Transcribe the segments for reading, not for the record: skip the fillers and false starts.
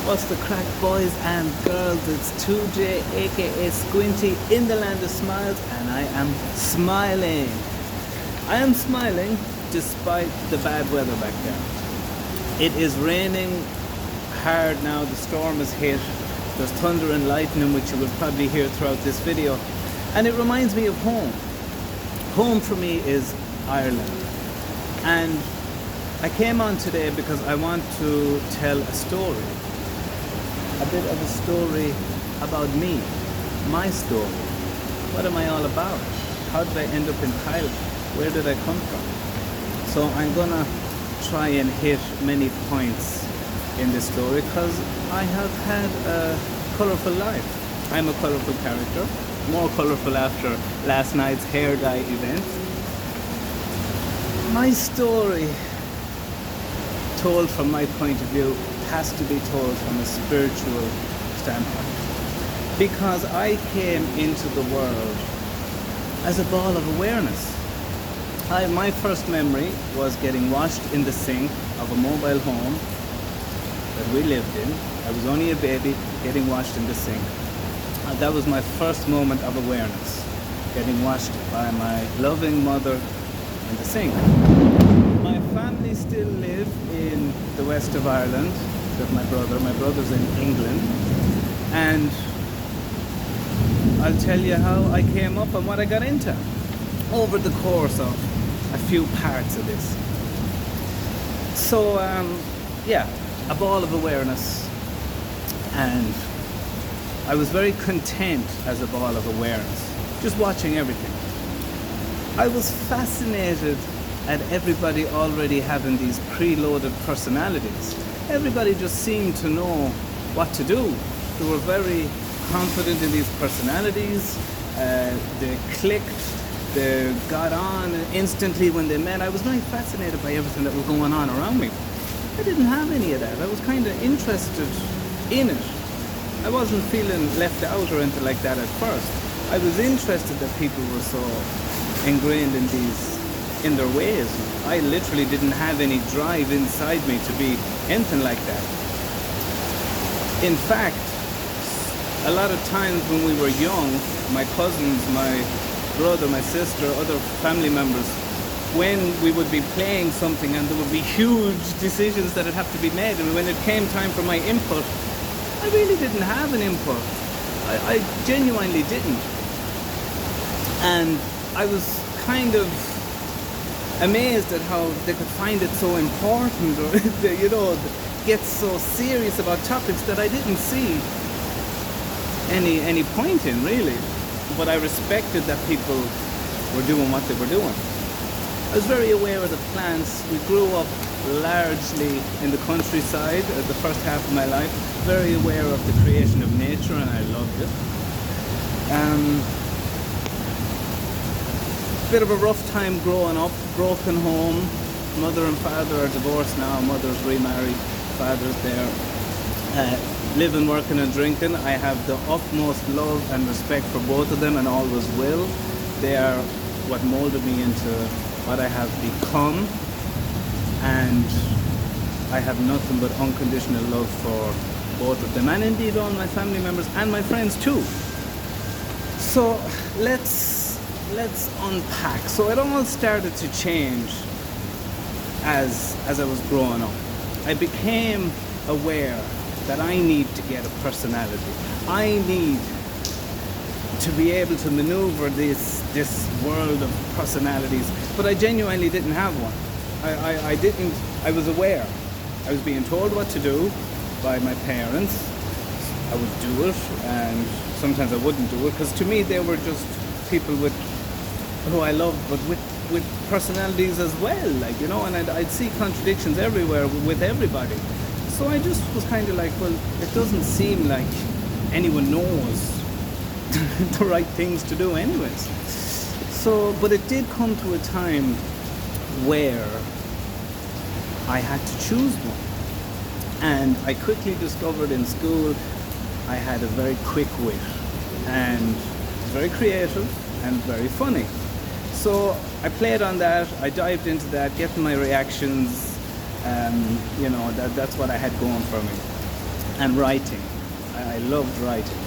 What's the crack, boys and girls? It's 2J, aka Squinty, in the land of smiles, and I am smiling. I am smiling despite the bad weather back there. It is raining hard now, the storm is hit. There's thunder and lightning, which you will probably hear throughout this video. And it reminds me of home. Home for me is Ireland. And I came on today because I want to tell a story. A bit of a story about me, my story. What am I all about? How did I end up in Thailand? Where did I come from? So I'm gonna try and hit many points in this story because I have had a colourful life. I'm a colourful character, more colourful after last night's hair dye event. My story, told from my point of view, has to be told from a spiritual standpoint, because I came into the world as a ball of awareness. My first memory was getting washed in the sink of a mobile home that we lived in. I was only a baby, getting washed in the sink. That was my first moment of awareness, getting washed by my loving mother in the sink. My family still live in the west of Ireland with my brother. My brother's in England. And I'll tell you how I came up and what I got into over the course of a few parts of this. So, yeah, a ball of awareness. And I was very content as a ball of awareness, just watching everything. I was fascinated at everybody already having these preloaded personalities. Everybody just seemed to know what to do. They were very confident in these personalities. They clicked, they got on instantly when they met. I was very fascinated by everything that was going on around me. I didn't have any of that. I was kind of interested in it. I wasn't feeling left out or anything like that at first. I was interested that people were so ingrained in their ways. I literally didn't have any drive inside me to be anything like that. In fact, a lot of times when we were young, my cousins, my brother, my sister, other family members, when we would be playing something and there would be huge decisions that would have to be made, and when it came time for my input, I really didn't have an input. I genuinely didn't. And I was kind of amazed at how they could find it so important, or get so serious about topics that I didn't see any point in, really. But I respected that people were doing what they were doing. I was very aware of the plants. We grew up largely in the countryside the first half of my life, very aware of the creation of nature, and I loved it. Bit of a rough time growing up, broken home. Mother and father are divorced now. Mother's remarried, father's there. Living, working and drinking. I have the utmost love and respect for both of them and always will. They are what molded me into what I have become, and I have nothing but unconditional love for both of them, and indeed all my family members and my friends too. So let's unpack. So it all started to change as I was growing up. I became aware that I need to get a personality. I need to be able to maneuver this world of personalities, but I genuinely didn't have one. I was aware. I was being told what to do by my parents. I would do it, and sometimes I wouldn't do it, because to me they were just people who I loved, but with personalities as well, and I'd see contradictions everywhere with everybody. So I just was kind of like, well, it doesn't seem like anyone knows the right things to do anyways. So, but it did come to a time where I had to choose one. And I quickly discovered in school I had a very quick wit and very creative and very funny. So I played on that, I dived into that, getting my reactions, that's what I had going for me. and writing. I loved writing,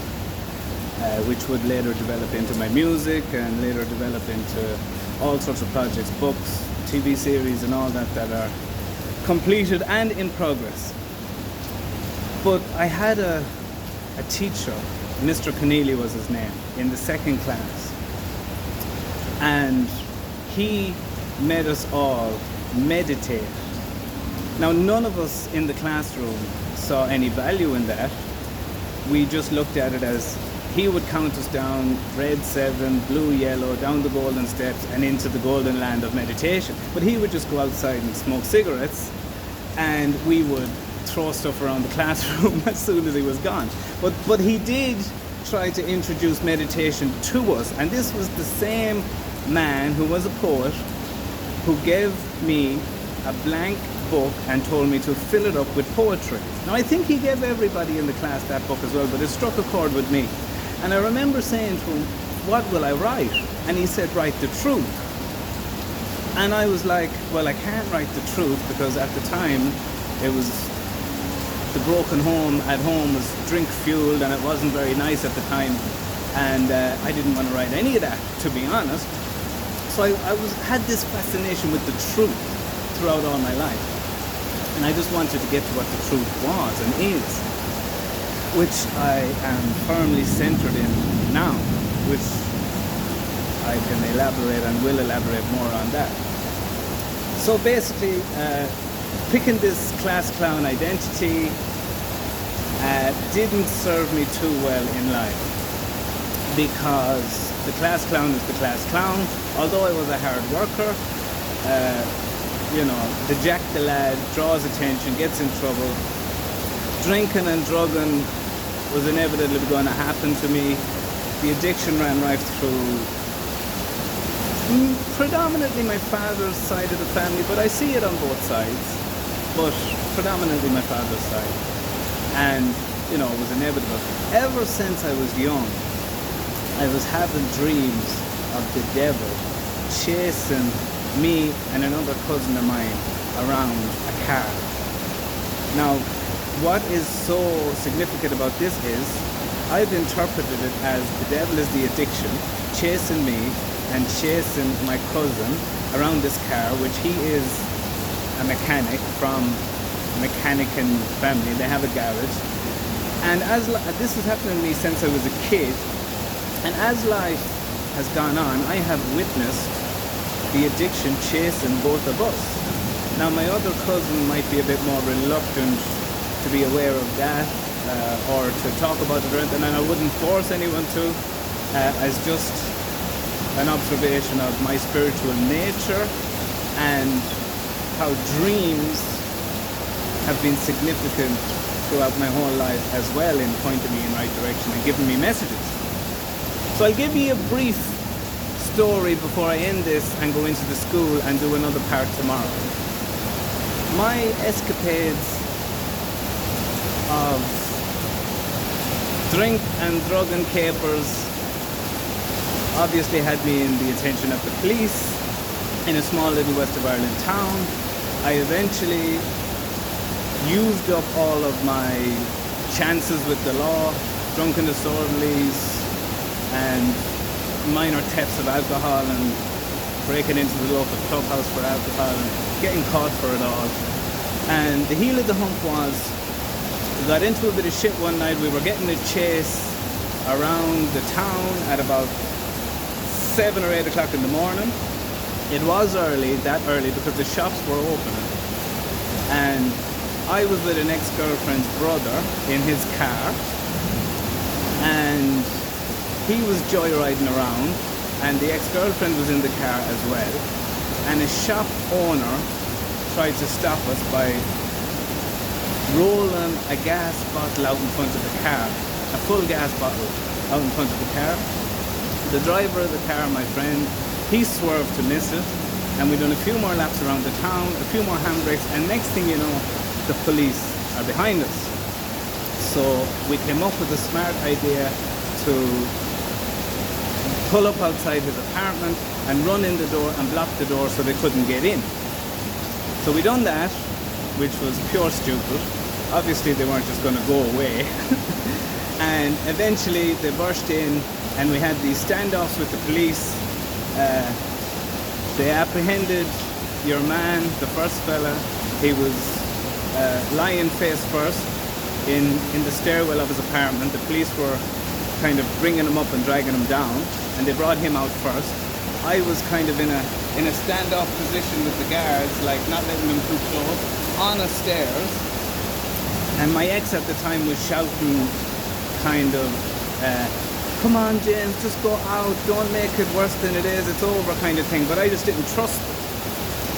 which would later develop into my music and later develop into all sorts of projects, books, TV series and all that that are completed and in progress. But I had a teacher, Mr. Keneally was his name, in the second class. And he made us all meditate. Now, none of us in the classroom saw any value in that. We just looked at it as he would count us down, red 7, blue, yellow, down the golden steps and into the golden land of meditation. But he would just go outside and smoke cigarettes, and we would throw stuff around the classroom as soon as he was gone. But he did try to introduce meditation to us, and this was the same man who was a poet who gave me a blank book and told me to fill it up with poetry. Now, I think he gave everybody in the class that book as well, but it struck a chord with me. And I remember saying to him, what will I write? And he said, write the truth. And I was like, well, I can't write the truth, because at the time it was the broken home at home was drink fueled, and it wasn't very nice at the time, and I didn't want to write any of that, to be honest. So I had this fascination with the truth throughout all my life, and I just wanted to get to what the truth was and is, which I am firmly centered in now, which I can elaborate and will elaborate more on that. So basically, picking this class clown identity didn't serve me too well in life, because the class clown is the class clown. Although I was a hard worker, the jack the lad draws attention, gets in trouble. Drinking and drugging was inevitably going to happen to me. The addiction ran right through predominantly my father's side of the family, but I see it on both sides, but predominantly my father's side. And, it was inevitable. Ever since I was young, I was having dreams of the devil chasing me and another cousin of mine around a car. Now, what is so significant about this is I've interpreted it as the devil is the addiction chasing me and chasing my cousin around this car, which he is a mechanic from a mechanican family. They have a garage. And this has happened to me since I was a kid, and as life has gone on, I have witnessed the addiction chasing both of us. Now, my other cousin might be a bit more reluctant to be aware of that or to talk about it or anything, and I wouldn't force anyone to, as just an observation of my spiritual nature and how dreams have been significant throughout my whole life as well, in pointing me in the right direction and giving me messages. So I'll give you a brief story before I end this and go into the school and do another part tomorrow. My escapades of drink and drug and capers obviously had me in the attention of the police in a small little west of Ireland town. I eventually used up all of my chances with the law, drunken disorderlies and minor thefts of alcohol and breaking into the local clubhouse for alcohol and getting caught for it all. And the heel of the hump was, we got into a bit of shit one night. We were getting a chase around the town at about 7 or 8 o'clock in the morning. It was that early because the shops were open. And I was with an ex-girlfriend's brother in his car, and he was joyriding around, and the ex-girlfriend was in the car as well, and a shop owner tried to stop us by rolling a gas bottle out in front of the car, a full gas bottle out in front of the car. The driver of the car, my friend, he swerved to miss it, and we done a few more laps around the town, a few more handbrakes, and next thing you know, the police are behind us. So we came up with a smart idea to pull up outside his apartment and run in the door and block the door so they couldn't get in. So we done that, which was pure stupid. Obviously, they weren't just going to go away. And eventually, they burst in, and we had these standoffs with the police. They apprehended your man, the first fella. He was lying face first in the stairwell of his apartment. The police were kind of bringing him up and dragging him down, and they brought him out first. I was kind of in a standoff position with the guards, like not letting them too close, on a stairs. And my ex at the time was shouting kind of, come on James, just go out, don't make it worse than it is, it's over kind of thing. But I just didn't trust them.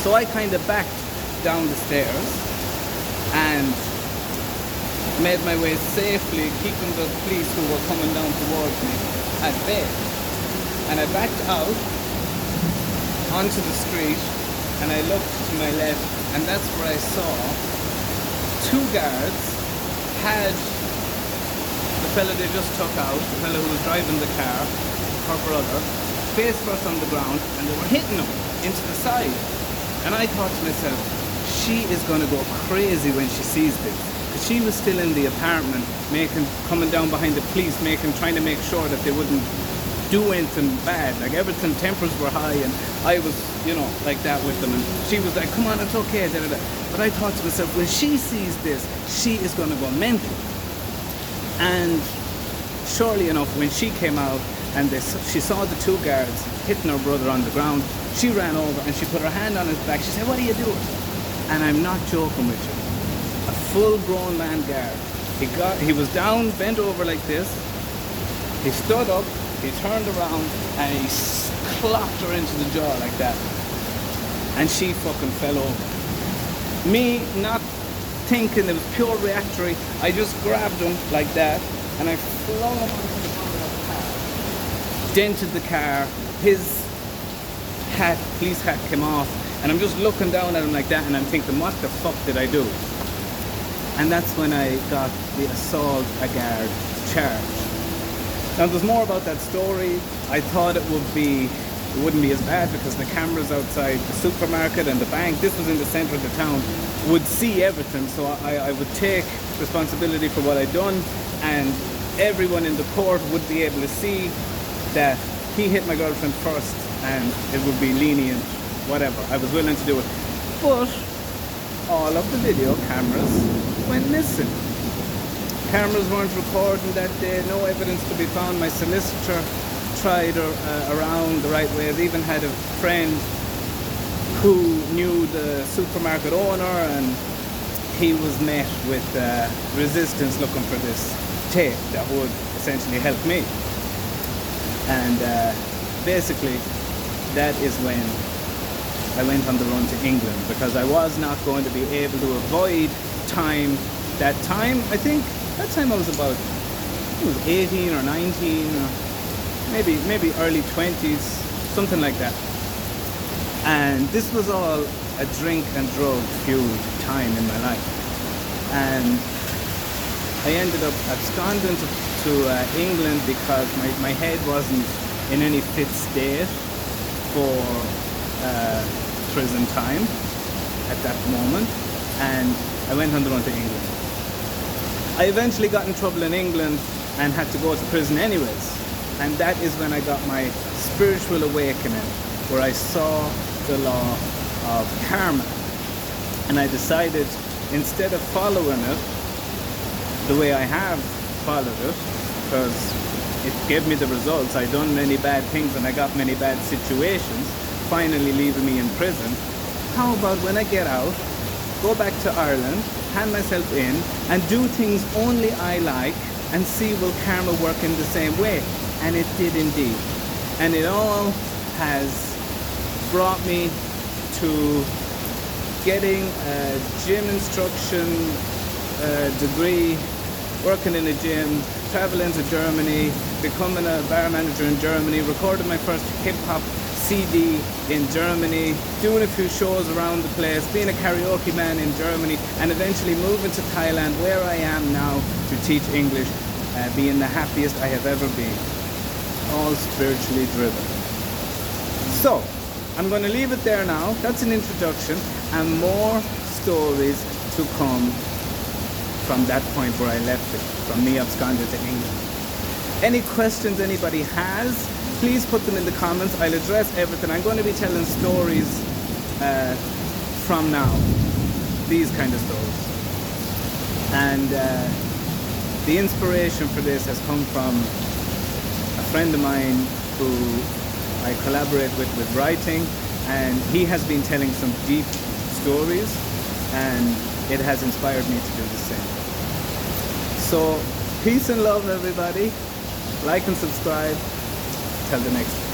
So I kind of backed down the stairs and made my way safely, keeping the police who were coming down towards me at bay. And I backed out onto the street, and I looked to my left, and that's where I saw two guards had the fella they just took out, the fella who was driving the car, her brother, face first on the ground, and they were hitting him into the side. And I thought to myself, she is going to go crazy when she sees this. Because she was still in the apartment, coming down behind the police, trying to make sure that they wouldn't do anything bad. Like everything, tempers were high, and I was, like that with them. And she was like, come on, it's okay, da, da, da. But I thought to myself, when she sees this, she is going to go mental. And surely enough, when she came out and she saw the two guards hitting her brother on the ground, she ran over and she put her hand on his back. She said, what are you doing? And I'm not joking with you. A full-grown man guard. He was down, bent over like this. He stood up, he turned around, and he clocked her into the jaw like that. And she fucking fell over. Me not thinking, it was pure reactory. I just grabbed him like that, and I flung him onto the front of the car. Dented the car. His police hat came off, and I'm just looking down at him like that, and I'm thinking, what the fuck did I do? And that's when I got the assault a guard charge. Now there's more about that story. I thought it wouldn't be as bad because the cameras outside the supermarket and the bank, this was in the center of the town, would see everything. So I would take responsibility for what I'd done, and everyone in the court would be able to see that he hit my girlfriend first, and it would be lenient, whatever. I was willing to do it. But all of the video cameras went missing. Cameras weren't recording that day, no evidence to be found. My solicitor tried around the right way. They even had a friend who knew the supermarket owner, and he was met with resistance looking for this tape that would essentially help me. And basically, that is when I went on the run to England, because I was not going to be able to avoid time. That time, I think, that time I was about, it was 18 or 19 or maybe early 20s, something like that. And this was all a drink and drug fueled time in my life. And I ended up absconding to England because my head wasn't in any fit state for prison time at that moment, and I went on the run to England. I eventually got in trouble in England and had to go to prison anyways, and that is when I got my spiritual awakening, where I saw the law of karma, and I decided, instead of following it the way I have followed it, because it gave me the results, I'd done many bad things and I got many bad situations, finally leaving me in prison. How about when I get out, go back to Ireland, hand myself in, and do things only I like, and see will karma work in the same way? And it did indeed. And it all has brought me to getting a gym instruction degree, working in a gym, traveling to Germany, becoming a bar manager in Germany, recording my first hip-hop CD in Germany, doing a few shows around the place, being a karaoke man in Germany, and eventually moving to Thailand, where I am now to teach English, being the happiest I have ever been. All spiritually driven. So, I'm going to leave it there now. That's an introduction, and more stories to come from that point where I left it, from me absconded to England. Any questions anybody has, please put them in the comments. I'll address everything. I'm going to be telling stories from now, these kind of stories. And the inspiration for this has come from a friend of mine who I collaborate with writing, and he has been telling some deep stories, and it has inspired me to do the same. So, peace and love, everybody. Like and subscribe. Till the next